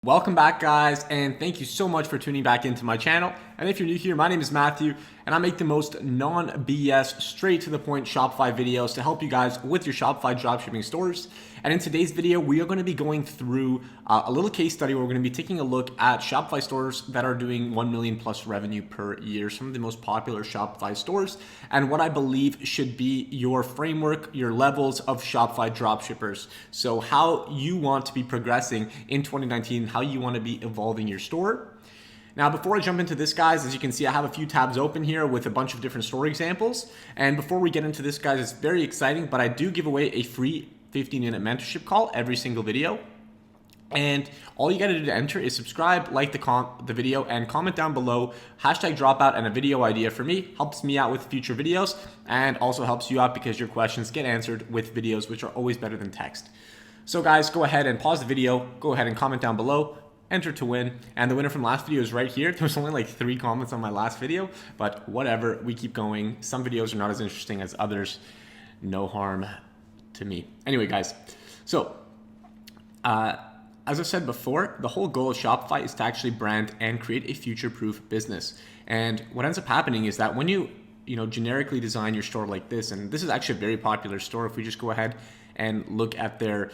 Welcome back, guys, and thank you so much for tuning back into my channel. And if you're new here, my name is Matthew, and I make the most non-BS, straight to the point Shopify videos to help you guys with your Shopify dropshipping stores. And in today's video, we are going to be going through a little case study where we're going to be taking a look at Shopify stores that are doing 1 million plus revenue per year, some of the most popular Shopify stores, and what I believe should be your framework, your levels of Shopify dropshippers. So how you want to be progressing in 2019, how you want to be evolving your store. Now, before I jump into this, guys, as you can see, I have a few tabs open here with a bunch of different store examples. And before we get into this, guys, it's very exciting, but I do give away a free 15-minute mentorship call every single video. And all you got to do to enter is subscribe, like the video, and comment down below #dropout and a video idea for me. Helps me out with future videos and also helps you out because your questions get answered with videos, which are always better than text. So guys, go ahead and pause the video, go ahead and comment down below, enter to win. And the winner from last video is right here. There was only like 3 comments on my last video, but whatever, we keep going. Some videos are not as interesting as others. No harm to me. Anyway, guys, so as I said before, the whole goal of Shopify is to actually brand and create a future-proof business. And what ends up happening is that when you generically design your store like this, and this is actually a very popular store. If we just go ahead and look at their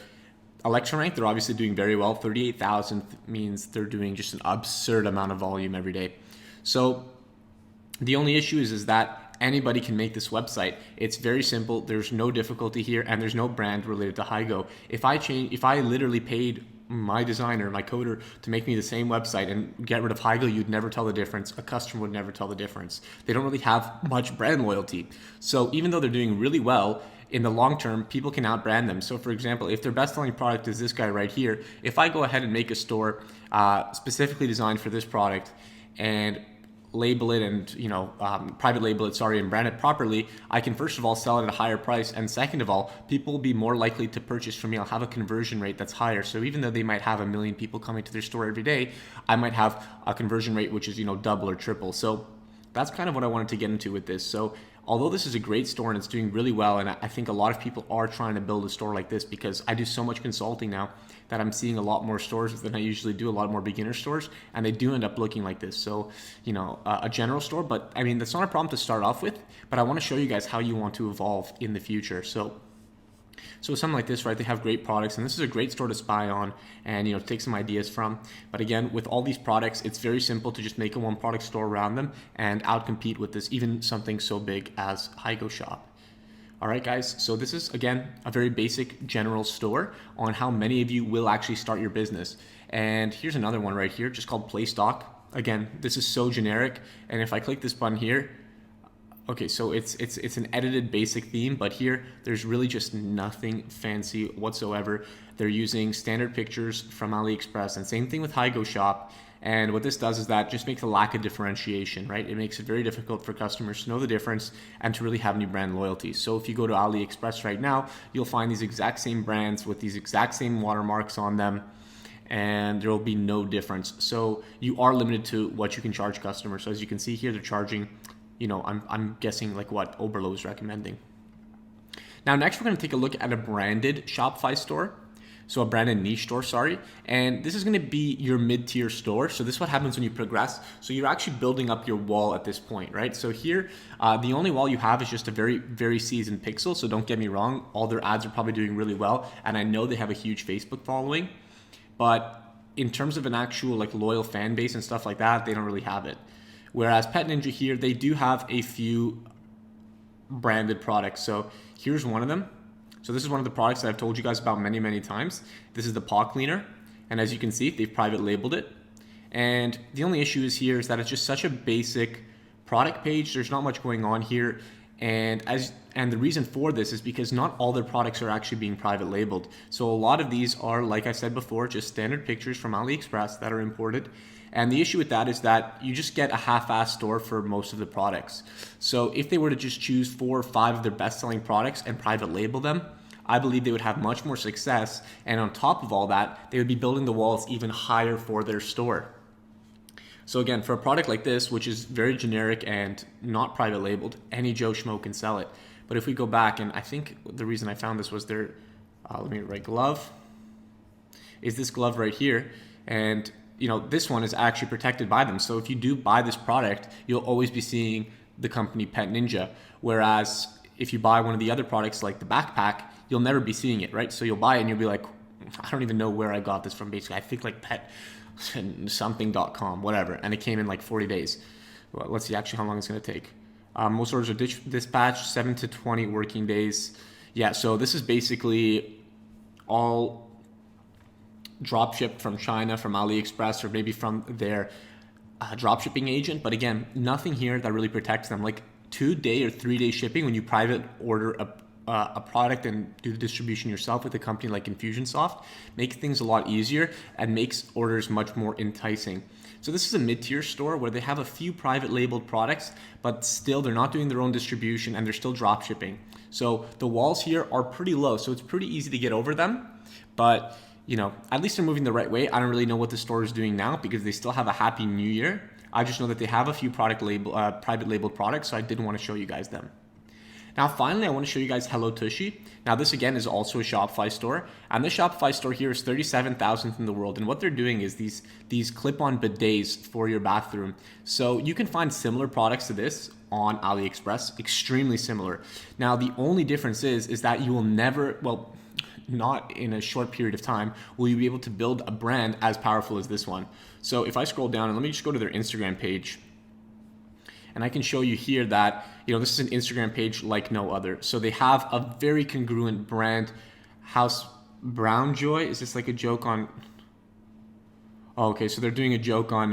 election rank, they're obviously doing very well. 38,000 means they're doing just an absurd amount of volume every day. So the only issue is that anybody can make this website. It's very simple. There's no difficulty here, and there's no brand related to Hygo. If I literally paid my designer, my coder, to make me the same website and get rid of Hygo, you'd never tell the difference. A customer would never tell the difference. They don't really have much brand loyalty. So even though they're doing really well, in the long term, people can outbrand them. So for example, if their best-selling product is this guy right here, if I go ahead and make a store specifically designed for this product and label it and private label it, and brand it properly, I can first of all sell it at a higher price, and second of all, people will be more likely to purchase from me. I'll have a conversion rate that's higher. So even though they might have 1 million people coming to their store every day, I might have a conversion rate which is double or triple. So that's kind of what I wanted to get into with this. So although this is a great store and it's doing really well, and I think a lot of people are trying to build a store like this because I do so much consulting now that I'm seeing a lot more stores than I usually do, a lot more beginner stores, and they do end up looking like this. So, a general store, but I mean, that's not a problem to start off with, but I want to show you guys how you want to evolve in the future. So something like this, right? They have great products, and this is a great store to spy on and take some ideas from. But again, with all these products, it's very simple to just make a one product store around them and outcompete with this, even something so big as Hygo Shop. All right, guys, so this is, again, a very basic general store on how many of you will actually start your business. And here's another one right here, just called Play Stock. Again, this is so generic, and if I click this button here, okay, so it's an edited basic theme, but here there's really just nothing fancy whatsoever. They're using standard pictures from AliExpress, and same thing with Hygo Shop. And what this does is that just makes a lack of differentiation, right? It makes it very difficult for customers to know the difference and to really have any brand loyalty. So if you go to AliExpress right now, you'll find these exact same brands with these exact same watermarks on them, and there will be no difference. So you are limited to what you can charge customers. So as you can see here, they're charging, I'm guessing like what Oberlo is recommending. Now, next we're going to take a look at a branded Shopify store. So a branded niche store, and this is going to be your mid-tier store. So this is what happens when you progress. So you're actually building up your wall at this point, right? So here, the only wall you have is just a very, very seasoned Pixel. So don't get me wrong, all their ads are probably doing really well, and I know they have a huge Facebook following, but in terms of an actual like loyal fan base and stuff like that, they don't really have it. Whereas Pet Ninja here, they do have a few branded products. So here's one of them. So this is one of the products that I've told you guys about many, many times. This is the paw cleaner. And as you can see, they've private labeled it. And the only issue is here is that it's just such a basic product page. There's not much going on here. And the reason for this is because not all their products are actually being private labeled. So a lot of these are, like I said before, just standard pictures from AliExpress that are imported. And the issue with that is that you just get a half-assed store for most of the products. So if they were to just choose 4 or 5 of their best-selling products and private label them, I believe they would have much more success. And on top of all that, they would be building the walls even higher for their store. So again, for a product like this, which is very generic and not private labeled, any Joe Schmo can sell it. But if we go back, and I think the reason I found this was their, let me write glove, is this glove right here. And this one is actually protected by them. So if you do buy this product, you'll always be seeing the company Pet Ninja. Whereas if you buy one of the other products like the backpack, you'll never be seeing it, right? So you'll buy it and you'll be like, I don't even know where I got this from. Basically, I think like pet something.com, whatever. And it came in like 40 days. Well, let's see actually how long it's going to take. Most orders are dispatched 7 to 20 working days. Yeah, so this is basically all dropshipped from China, from AliExpress, or maybe from their dropshipping agent. But again, nothing here that really protects them. Like 2-day or 3-day shipping when you private order a product and do the distribution yourself with a company like Infusionsoft makes things a lot easier and makes orders much more enticing. So this is a mid-tier store where they have a few private labeled products, but still they're not doing their own distribution and they're still drop shipping. So the walls here are pretty low, so it's pretty easy to get over them. But at least they're moving the right way. I don't really know what the store is doing now because they still have a Happy New Year. I just know that they have a few private labeled products, so I did want to show you guys them. Now, finally, I want to show you guys Hello Tushy. Now, this again is also a Shopify store, and this Shopify store here is 37,000th in the world. And what they're doing is these clip-on bidets for your bathroom. So you can find similar products to this on AliExpress, extremely similar. Now, the only difference is that you will never, well, not in a short period of time, will you be able to build a brand as powerful as this one. So if I scroll down, and let me just go to their Instagram page. And I can show you here that, this is an Instagram page like no other. So they have a very congruent brand. House Brown Joy. Is this like a joke on? Oh, okay, so they're doing a joke on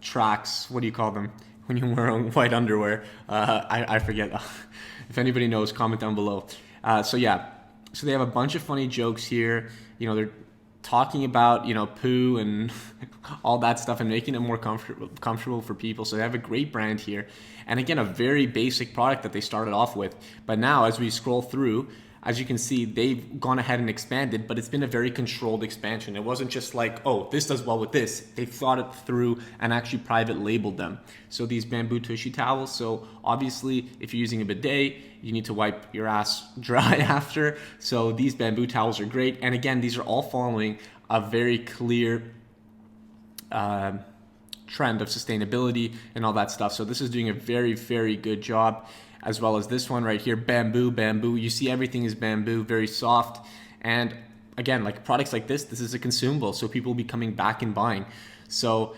tracks. What do you call them when you wear white underwear? I forget. If anybody knows, comment down below. So they have a bunch of funny jokes here. They're talking about poo and all that stuff and making it more comfortable for people. So they have a great brand here, and again, a very basic product that they started off with. But now as we scroll through, as you can see, they've gone ahead and expanded, but it's been a very controlled expansion. It wasn't just like, oh, this does well with this. They thought it through and actually private labeled them. So these bamboo tushy towels. So obviously if you're using a bidet, you need to wipe your ass dry after. So these bamboo towels are great. And again, these are all following a very clear trend of sustainability and all that stuff. So this is doing a very, very good job, as well as this one right here, bamboo. You see everything is bamboo, very soft. And again, like products like this is a consumable, so people will be coming back and buying. So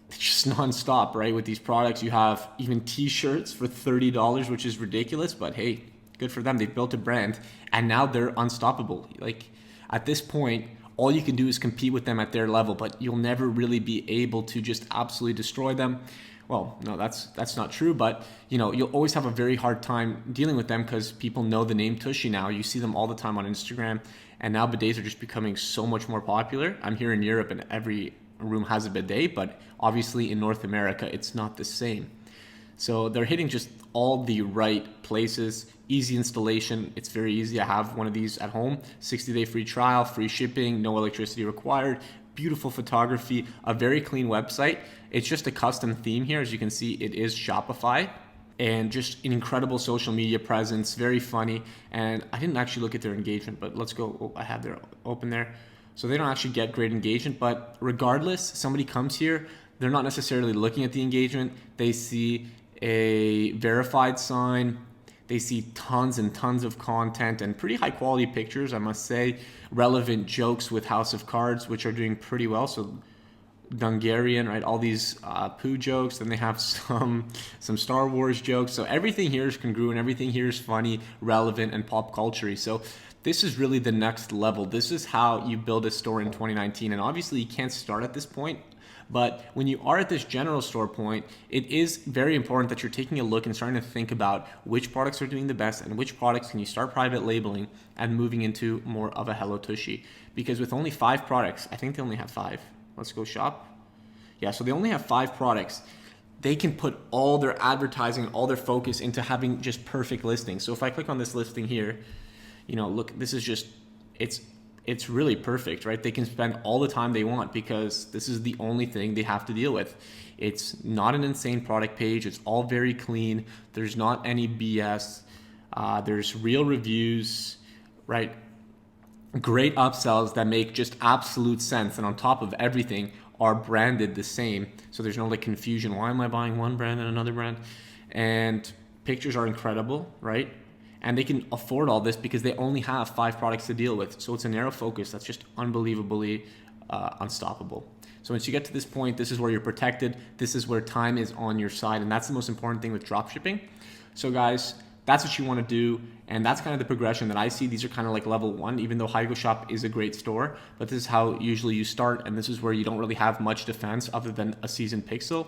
it's just nonstop, right? With these products, you have even t-shirts for $30, which is ridiculous, but hey, good for them. They've built a brand and now they're unstoppable. Like at this point, all you can do is compete with them at their level, but you'll never really be able to just absolutely destroy them. Well, no, that's not true, but you'll always have a very hard time dealing with them because people know the name Tushy now. You see them all the time on Instagram, and now bidets are just becoming so much more popular. I'm here in Europe and every room has a bidet, but obviously in North America, it's not the same. So they're hitting just all the right places. Easy installation. It's very easy. I have one of these at home. 60-day free trial, free shipping, no electricity required. Beautiful photography, a very clean website. It's just a custom theme here. As you can see, it is Shopify, and just an incredible social media presence, very funny. And I didn't actually look at their engagement, but let's go. Oh, I have their open there. So they don't actually get great engagement, but regardless, somebody comes here, they're not necessarily looking at the engagement. They see a verified sign. They see tons and tons of content and pretty high quality pictures, I must say. Relevant jokes with House of Cards, which are doing pretty well. So Dungarian, right? All these poo jokes. Then they have some Star Wars jokes. So everything here is congruent. Everything here is funny, relevant, and pop culture-y. So this is really the next level. This is how you build a store in 2019. And obviously you can't start at this point. But when you are at this general store point, it is very important that you're taking a look and starting to think about which products are doing the best and which products can you start private labeling and moving into more of a Hello Tushy. Because with only 5 products, I think they only have 5. Let's go shop. Yeah, so they only have 5 products. They can put all their advertising, all their focus into having just perfect listings. So if I click on this listing here, look, this is just, it's really perfect, right? They can spend all the time they want because this is the only thing they have to deal with. It's not an insane product page. It's all very clean. There's not any BS. There's real reviews, right? great upsells that make just absolute sense, and on top of everything are branded the same, so there's no like confusion. Why am I buying one brand and another brand? And pictures are incredible, right? And they can afford all this because they only have 5 products to deal with. So it's a narrow focus that's just unbelievably unstoppable. So once you get to this point, this is where you're protected. This is where time is on your side. And that's the most important thing with dropshipping. So guys, that's what you want to do. And that's kind of the progression that I see. These are kind of like level 1, even though Haygo Shop is a great store. But this is how usually you start. And this is where you don't really have much defense other than a seasoned pixel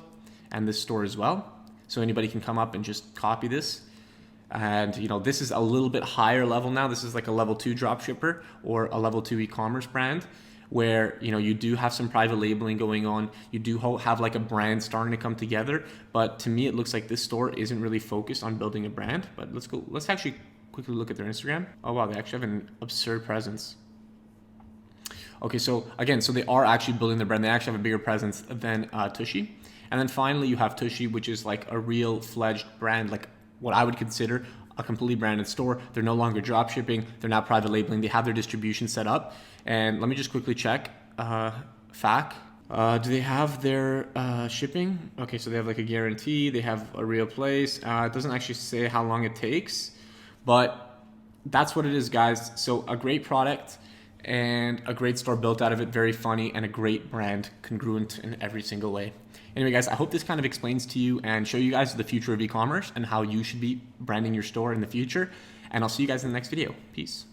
and this store as well. So anybody can come up and just copy this. And you know, this is a little bit higher level now. This is like a level 2 dropshipper or a level 2 e-commerce brand, where you know you do have some private labeling going on. You do have like a brand starting to come together. But to me, it looks like this store isn't really focused on building a brand. But let's actually quickly look at their Instagram. Oh wow, they actually have an absurd presence. Okay, so again, so they are actually building their brand. They actually have a bigger presence than Tushy. And then finally you have Tushy, which is like a real fledged brand, like what I would consider a completely branded store. They're no longer drop shipping. They're not private labeling. They have their distribution set up. And let me just quickly check. FAQ. Do they have their shipping? Okay, so they have like a guarantee. They have a real place. It doesn't actually say how long it takes, but that's what it is, guys. So a great product and a great store built out of it. Very funny, and a great brand, congruent in every single way. Anyway, guys, I hope this kind of explains to you and show you guys the future of e-commerce and how you should be branding your store in the future. And I'll see you guys in the next video. Peace.